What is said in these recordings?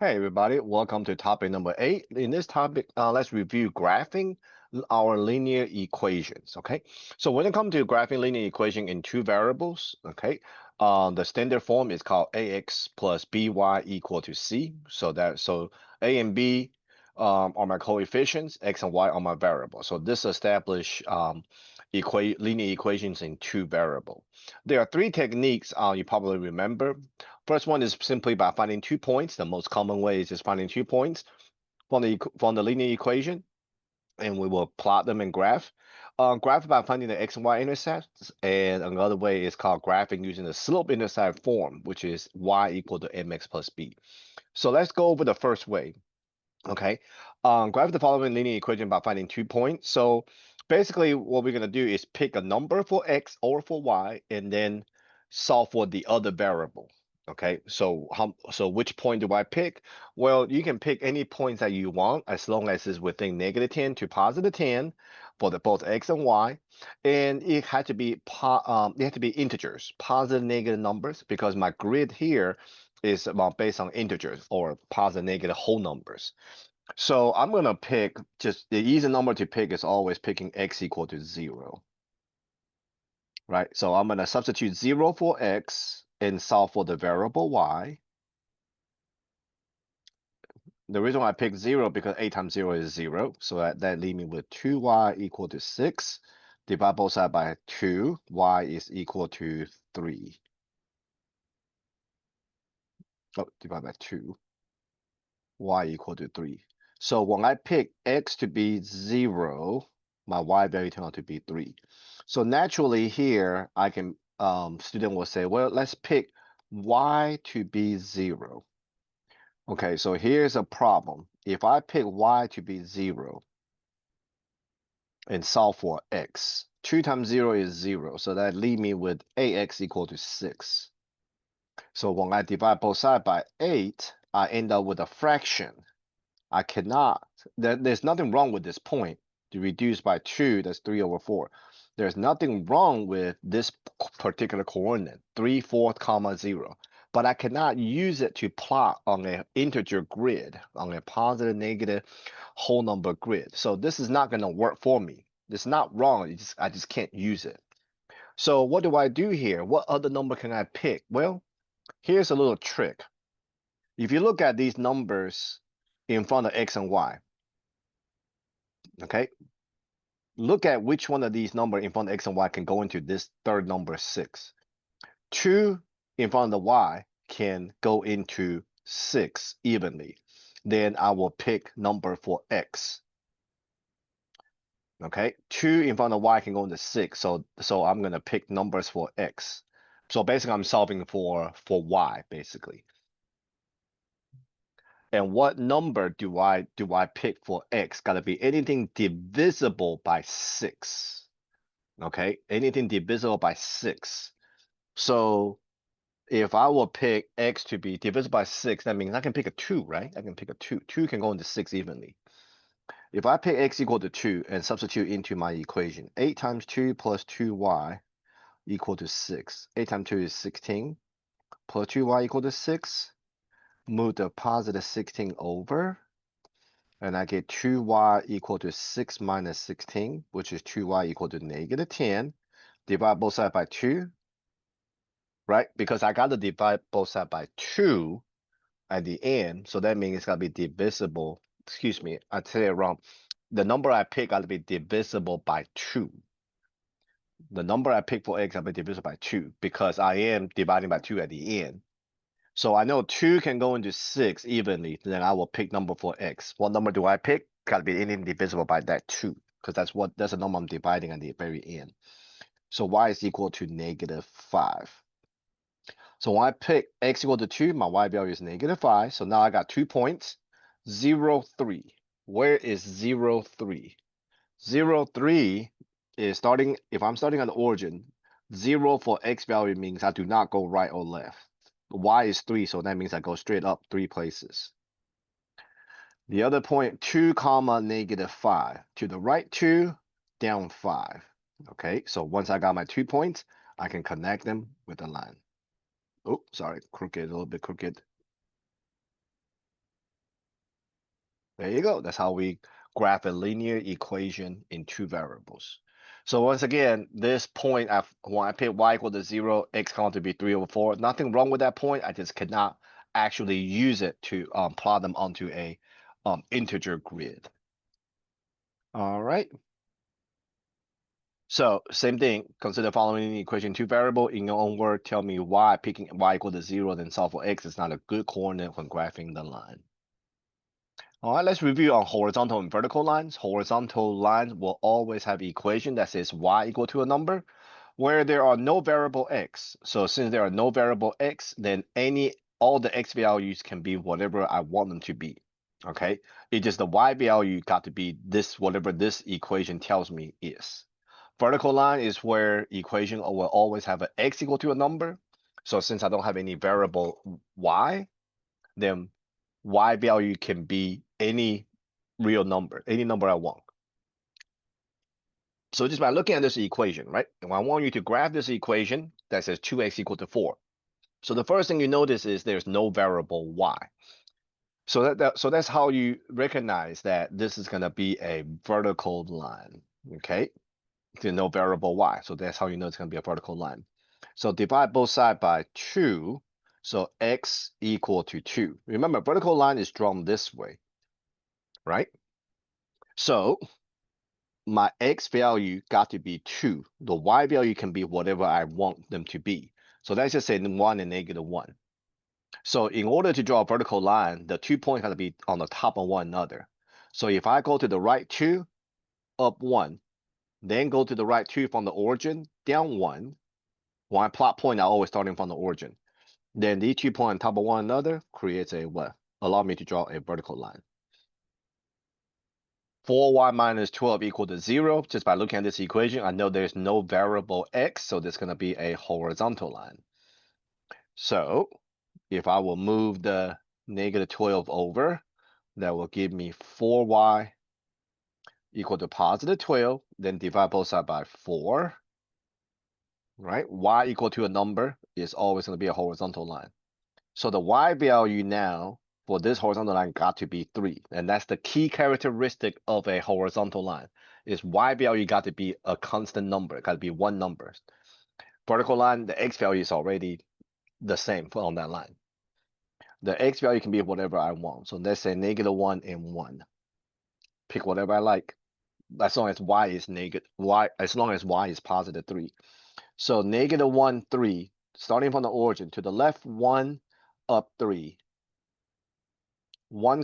Hey everybody, welcome to topic number 8. In this topic, let's review graphing our linear equations, okay? So when it comes to graphing linear equation in two variables, okay, the standard form is called ax plus by equal to c. So a and b are my coefficients, x and y are my variables. So this establish linear equations in two variable. There are three techniques you probably remember. First one is simply by finding 2 points. The most common way is just finding 2 points from the linear equation, and we will plot them in graph. Graph by finding the x and y intercepts, and another way is called graphing using the slope-intercept form, which is y equal to mx plus b. So let's go over the first way. Okay, graph the following linear equation by finding 2 points. So basically, what we're gonna do is pick a number for x or for y, and then solve for the other variable. Okay, so which point do I pick? Well, you can pick any points that you want as long as it's within -10 to +10 for the both x and y, and it had to be integers, positive, negative numbers, because my grid here is based on integers or positive, negative whole numbers. So I'm gonna pick just the easy number to pick is always picking x equal to 0, right? So I'm gonna substitute 0 for x and solve for the variable y. The reason why I picked 0 because 8 times 0 is 0, so that leaves me with 2y equal to 6. Divide both sides by 2, y is equal to 3. Oh, divide by 2, y equal to 3. So when I pick x to be 0, my y value turned out to be 3. So naturally here, I can, student will say, well, let's pick y to be 0. Okay, so here's a problem. If I pick y to be 0 and solve for x, 2 times 0 is 0, so that leaves me with ax equal to 6. So when I divide both sides by 8, I end up with a fraction. I cannot, there's nothing wrong with this point. To reduce by 2, that's 3/4. There's nothing wrong with this particular coordinate, 3, 4, comma 0. But I cannot use it to plot on an integer grid, on a positive, negative, whole number grid. So this is not going to work for me. It's not wrong, I just can't use it. So what do I do here? What other number can I pick? Well, here's a little trick. If you look at these numbers in front of x and y, okay, look at which one of these numbers in front of x and y can go into this third number 6. 2 in front of the y can go into 6 evenly. Then I will pick number for x. Okay, 2 in front of y can go into 6, so I'm gonna pick numbers for x. So basically I'm solving for y basically. And what number do I pick for x? Gotta be anything divisible by 6. Okay, anything divisible by 6. So if I will pick x to be divisible by 6, that means I can pick a 2, right? I can pick a 2. 2 can go into 6 evenly. If I pick x equal to 2 and substitute into my equation, 8 times 2 plus 2y equal to 6. 8 times 2 is 16, plus 2y equal to 6. Move the positive 16 over, and I get 2y equal to 6 minus 16, which is 2y equal to negative 10. Divide both sides by 2, right? Because I got to divide both sides by 2 at the end, so that means it's got to be divisible. Excuse me, I said it wrong. The number I pick got to be divisible by 2. The number I pick for x got to be divisible by 2 because I am dividing by 2 at the end. So I know 2 can go into 6 evenly, then I will pick number for x. What number do I pick? Got to be anything divisible by that 2, because that's the number I'm dividing at the very end. So y is equal to negative 5. So when I pick x equal to 2, my y value is negative 5. So now I got 2 points. 0, 3. Where is 0, 3? 0, 3 is starting, if I'm starting at the origin, 0 for x value means I do not go right or left. Y is 3, so that means I go straight up 3 places. The other point, 2 comma negative 5. To the right 2, down 5. Okay, so once I got my 2 points, I can connect them with a line. Oh, sorry, crooked, a little bit crooked. There you go. That's how we graph a linear equation in two variables. So once again, this point, when I pick y equal to 0, x count to be 3/4. Nothing wrong with that point. I just cannot actually use it to plot them onto a integer grid. All right. So same thing, consider following equation two variable. In your own word, tell me why picking y equal to 0, then solve for x is not a good coordinate when graphing the line. All right, let's review on horizontal and vertical lines. Horizontal lines will always have equation that says y equal to a number where there are no variable x. So since there are no variable x, then all the x values can be whatever I want them to be. Okay, it's just the y value got to be this, whatever this equation tells me is. Vertical line is where equation will always have an x equal to a number. So since I don't have any variable y, then y value can be any real number, any number I want. So just by looking at this equation, right? And I want you to graph this equation that says 2x equal to 4. So the first thing you notice is there's no variable y. So that's how you recognize that this is going to be a vertical line. Okay, there's no variable y, so that's how you know it's going to be a vertical line. So divide both sides by 2, so x equal to 2. Remember, vertical line is drawn this way, right? So my x value got to be 2. The y value can be whatever I want them to be. So let's just say 1 and -1. So in order to draw a vertical line, the 2 points got to be on the top of one another. So if I go to the right 2, up 1, then go to the right 2 from the origin, down 1. When I plot point, I always starting from the origin. Then these 2 points on top of one another creates a what? Allow me to draw a vertical line. 4y minus 12 equal to 0. Just by looking at this equation, I know there's no variable x, so there's going to be a horizontal line. So if I will move the -12 over, that will give me 4y equal to +12, then divide both sides by 4, right? Y equal to a number is always going to be a horizontal line. So the y value now for this horizontal line got to be 3. And that's the key characteristic of a horizontal line is y value got to be a constant number. It got to be one number. Vertical line, the x value is already the same on that line. The x value can be whatever I want. So let's say -1 and 1. Pick whatever I like. As long as y is as long as y is +3. So -1, 3, starting from the origin to the left 1, up 3. 1,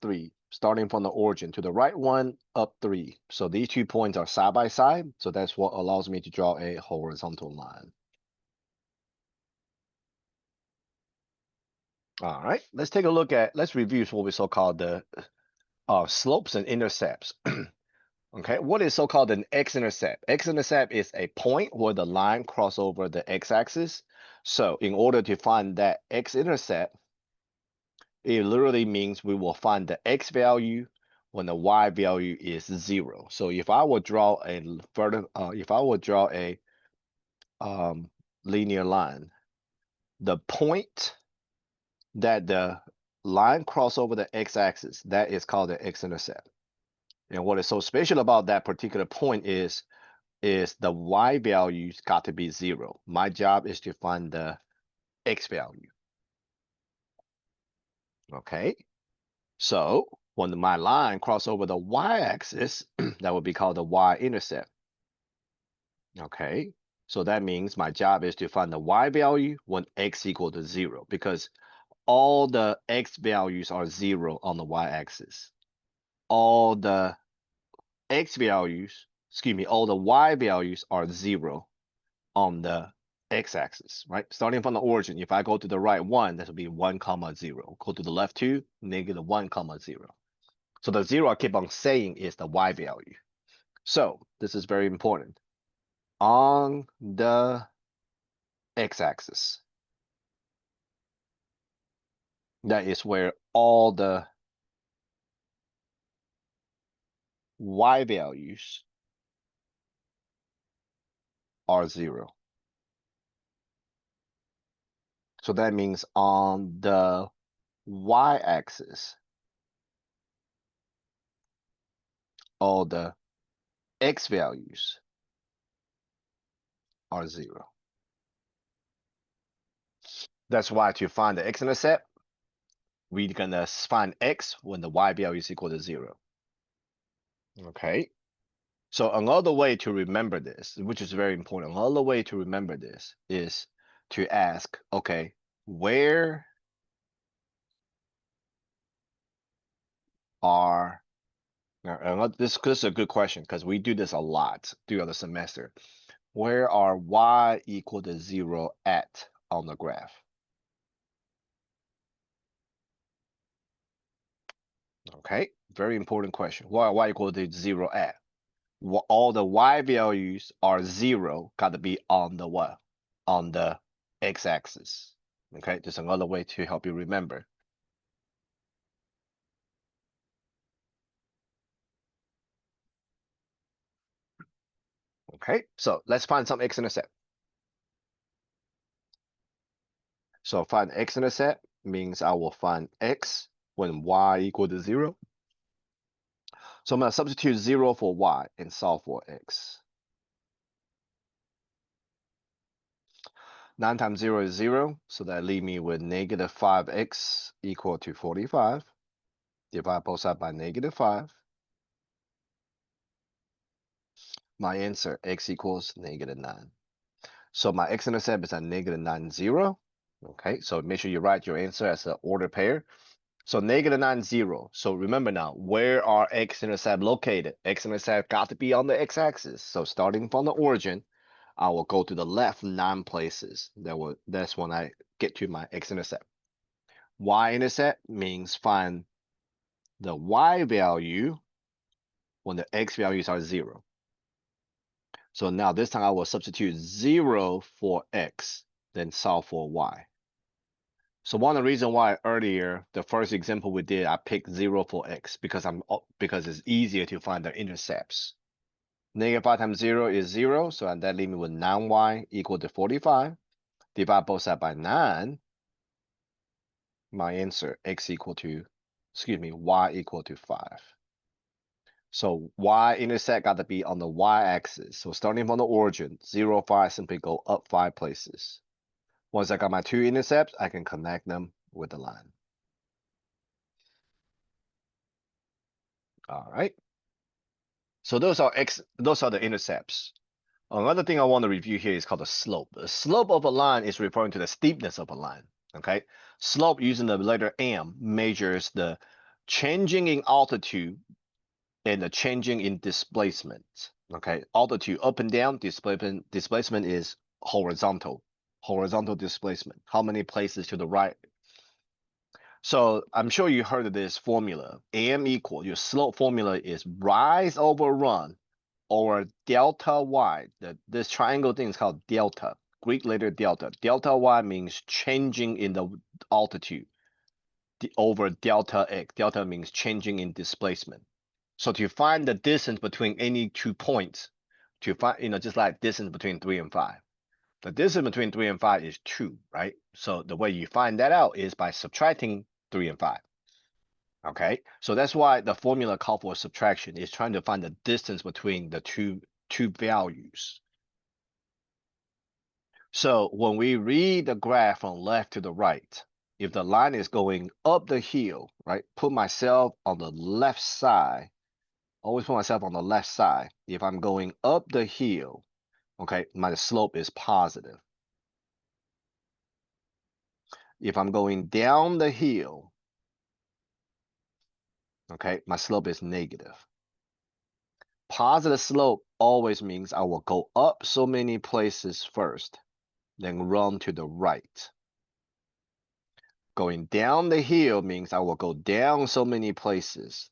3, starting from the origin to the right 1, up 3. So these 2 points are side by side. So that's what allows me to draw a horizontal line. All right, let's take a look at, let's review what we so-called the slopes and intercepts. Okay, what is so-called an x-intercept? X-intercept is a point where the line cross over the x-axis. So in order to find that x-intercept, it literally means we will find the x value when the y value is 0. So if I would draw a linear line, the point that the line cross over the x-axis, that is called the x-intercept. And what is so special about that particular point is the y value's got to be 0. My job is to find the x value. Okay, so when my line cross over the y-axis, that would be called the y-intercept. Okay, so that means my job is to find the y value when x equal to 0, because all the x values are 0 on the y-axis. All the all the y values are 0 on the x-axis, right? Starting from the origin, if I go to the right 1, that will be 1, 0. Go to the left 2, -1, 0. So the 0 I keep on saying is the y value. So this is very important. On the x-axis, that is where all the y values are 0. So that means on the y-axis, all the x values are 0. That's why to find the x-intercept, we're gonna find x when the y value is equal to 0. Okay. So another way to remember this, which is very important, another way to remember this is to ask, okay, where are, this is a good question because we do this a lot throughout the semester. Where are y equal to 0 at on the graph? Okay, very important question. Why y equal to 0 at? All the y values are 0, got to be on the what? On the x-axis. Okay, just another way to help you remember. Okay, so let's find some x-intercept. So find x-intercept means I will find x when y equal to 0. So I'm going to substitute 0 for y and solve for x. 9 times 0 is 0, so that leaves me with negative 5x equal to 45. Divide both sides by negative 5. My answer, x equals negative 9. So my x-intercept is at negative 9, 0. Okay, so make sure you write your answer as an order pair. So negative 9, 0. So remember now, where are x-intercept located? X-intercept got to be on the x-axis. So starting from the origin, I will go to the left 9 places. That's when I get to my x-intercept. Y-intercept means find the y value when the x values are 0. So now this time I will substitute 0 for x, then solve for y. So one of the reasons why earlier, the first example we did, I picked 0 for x because it's easier to find the intercepts. Negative 5 times 0 is 0, so that leaves me with 9y equal to 45. Divide both sides by 9. My answer, y equal to 5. So y-intercept got to be on the y-axis. So starting from the origin, 0, 5, simply go up 5 places. Once I got my 2 intercepts, I can connect them with the line. All right. So those are the intercepts. Another thing I want to review here is called the slope. The slope of a line is referring to the steepness of a line. Okay. Slope using the letter m measures the changing in altitude and the changing in displacement. Okay, altitude up and down, displacement is horizontal displacement. How many places to the right? So I'm sure you heard of this formula. AM equal, your slope formula is rise over run or delta y. This triangle thing is called delta, Greek letter delta. Delta y means changing in the altitude over delta x. Delta means changing in displacement. So to find the distance between any 2 points, to find, just like distance between 3 and 5. The distance between 3 and 5 is 2, right? So the way you find that out is by subtracting 3 and 5. Okay, so that's why the formula called for subtraction is trying to find the distance between the two values. So when we read the graph from left to the right, if the line is going up the hill, right, put myself on the left side. Always put myself on the left side. If I'm going up the hill, okay, my slope is positive. If I'm going down the hill, okay, my slope is negative. Positive slope always means I will go up so many places first, then run to the right. Going down the hill means I will go down so many places,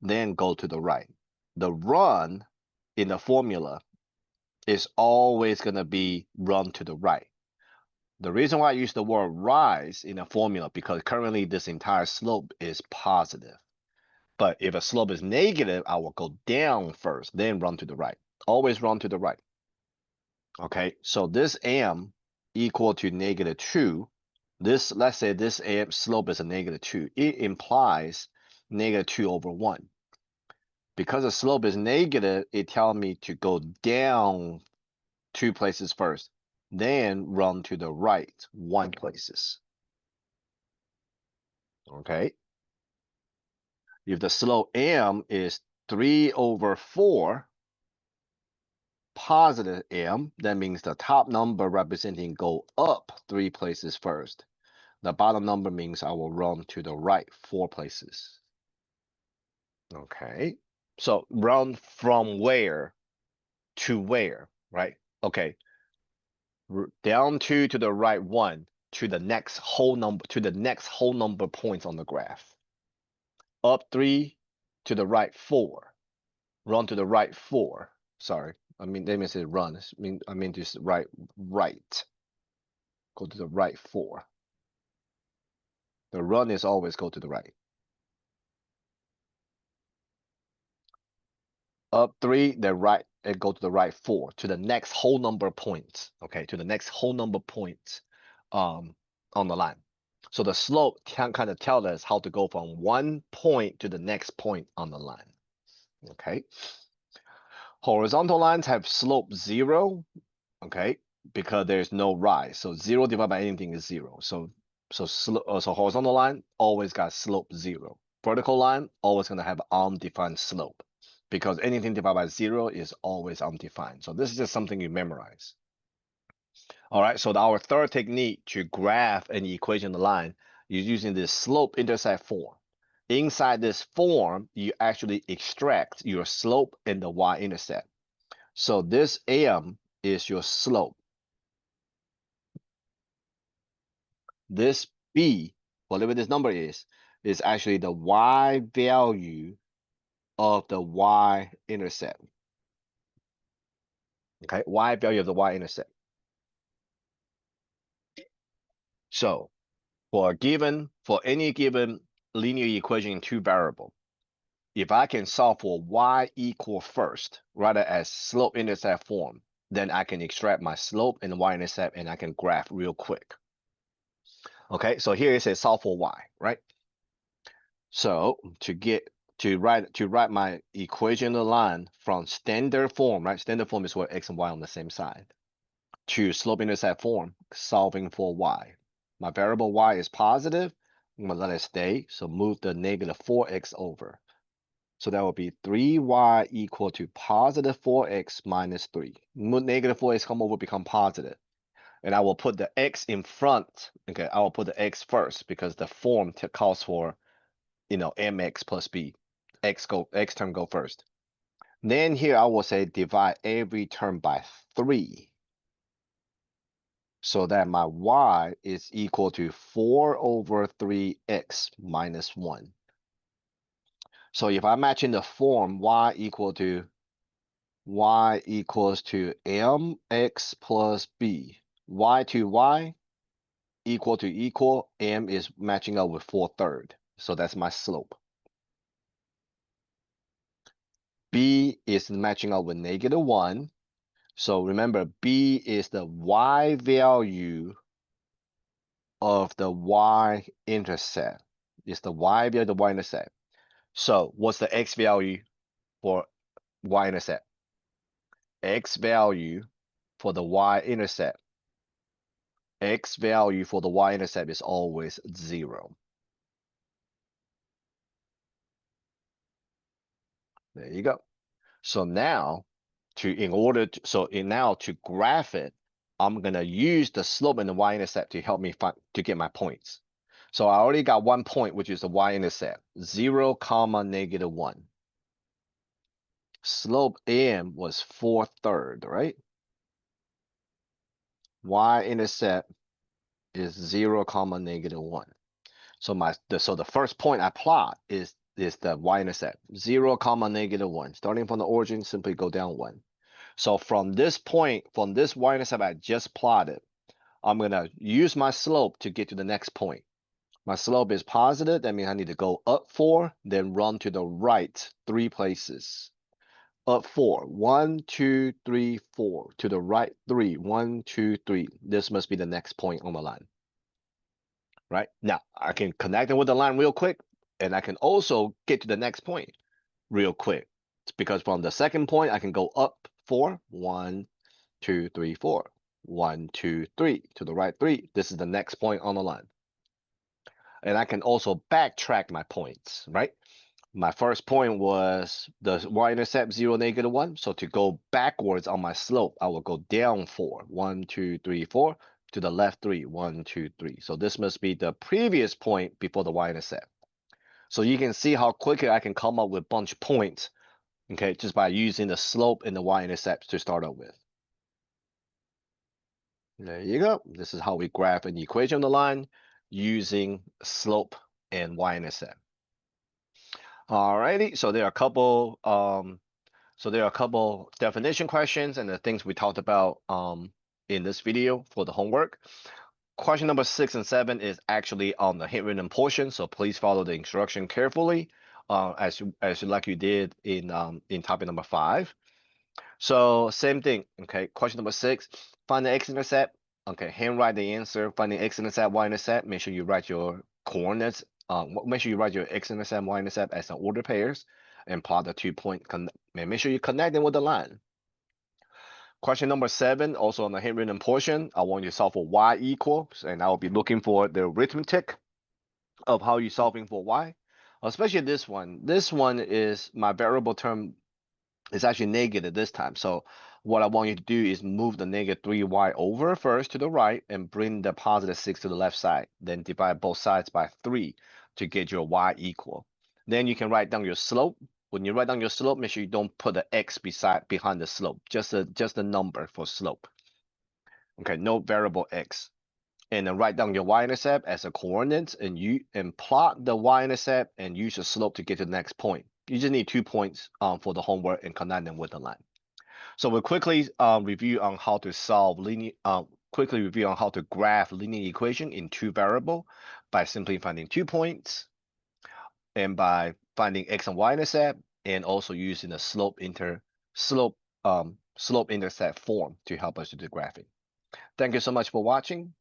then go to the right. The run in the formula is always going to be run to the right. The reason why I use the word rise in a formula, because currently this entire slope is positive. But if a slope is negative, I will go down first, then run to the right. Always run to the right. Okay, so this m equal to negative 2. Let's say this slope is a negative 2. It implies negative 2 over 1. Because the slope is negative, it tells me to go down 2 places first, then run to the right 1 places. Okay. If the slope m is 3/4 positive m, that means the top number representing go up 3 places first. The bottom number means I will run to the right 4 places. Okay. So run from where to where, right? Okay. Down 2 to the right 1 to the next whole number points on the graph. Up 3 to the right 4. Run to the right 4. Sorry. Let me say run. I mean just right. Go to the right 4. The run is always go to the right. Up 3, then right, and go to the right 4 to the next whole number points. Okay, to the next whole number points on the line. So the slope can kind of tell us how to go from 1 point to the next point on the line. Okay. Horizontal lines have slope 0, okay, because there's no rise. So 0 divided by anything is 0. So horizontal line always got slope 0. Vertical line always gonna have undefined slope, because anything divided by 0 is always undefined. So this is just something you memorize. All right, so our third technique to graph an equation of the line is using this slope-intercept form. Inside this form, you actually extract your slope and the y-intercept. So this m is your slope. This b, whatever this number is actually the y value of the y-intercept. Okay, y value of the y-intercept. So for any given linear equation in 2 variable, if I can solve for y equal first, rather as slope-intercept form, then I can extract my slope and y-intercept and I can graph real quick. Okay, so here it says solve for y, right? So to write my equation of the line from standard form, right? Standard form is where x and y on the same side, to slope-intercept form, solving for y. My variable y is positive. I'm gonna let it stay. So move the negative 4x over. So that will be 3y equal to positive 4x minus 3. Negative 4x come over, become positive. And I will put the x in front. Okay, I will put the x first because the form calls for, mx plus b. X term go first. Then here I will say divide every term by 3. So that my y is equal to 4/3x minus 1. So if I match in the form y equals to mx plus b, y to y equal to equal, m is matching up with 4/3. So that's my slope. B is matching up with -1. So remember, b is the y value of the y-intercept. It's the y value of the y-intercept. So what's the x value for y-intercept? X value for the y-intercept. X value for the y-intercept is always 0. There you go. So now to graph it, I'm gonna use the slope and the y-intercept to help me to get my points. So I already got 1 point, which is the y-intercept, 0, -1. Slope m was 4/3, right? Y-intercept is 0, -1. So the first point I plot is the y-intercept, 0, -1. Starting from the origin, simply go down 1. So from this point, from this y-intercept I just plotted, I'm gonna use my slope to get to the next point. My slope is positive. That means I need to go up 4, then run to the right 3 places. Up 4, 1, 2, 3, 4. To the right 3, 1, 2, 3. This must be the next point on the line. Right now, I can connect it with the line real quick, and I can also get to the next point real quick. because from the second point, I can go up 4, 1, 2, 3, 4, 1, 2, 3, to the right 3. This is the next point on the line. And I can also backtrack my points, right? My first point was the y-intercept 0, -1. So to go backwards on my slope, I will go down 4, 1, 2, 3, 4, to the left 3, 1, 2, 3. So this must be the previous point before the y-intercept. So you can see how quickly I can come up with bunch points, okay, just by using the slope and the y-intercept to start out with. There you go. This is how we graph an equation of the line using slope and y-intercept. Alrighty, so there are a couple definition questions and the things we talked about in this video for the homework. Question number 6 and 7 is actually on the handwritten portion, so please follow the instruction carefully, as like you did in topic number 5. So same thing, okay? Question number 6, find the x-intercept. Okay, handwrite the answer. Find the x-intercept, y-intercept. Make sure you write your coordinates. Make sure you write your x-intercept, y-intercept as an order pairs, and plot the 2-point. And make sure you connect them with the line. Question number 7, also on the handwritten portion, I want you to solve for y equals, and I will be looking for the arithmetic of how you're solving for y. Especially this one. This one is my variable term is actually negative this time. So what I want you to do is move the -3y over first to the right and bring the +6 to the left side. Then divide both sides by 3 to get your y equal. Then you can write down your slope. When you write down your slope, make sure you don't put the x behind the slope. Just a number for slope. Okay, no variable x. And then write down your y-intercept as a coordinate and plot the y-intercept and use the slope to get to the next point. You just need 2 points for the homework and connect them with the line. So we'll quickly review on how to solve quickly review on how to graph linear equation in 2 variable by simply finding 2 points and by finding x and y-intercept and also using the slope intercept form to help us do the graphing. Thank you so much for watching.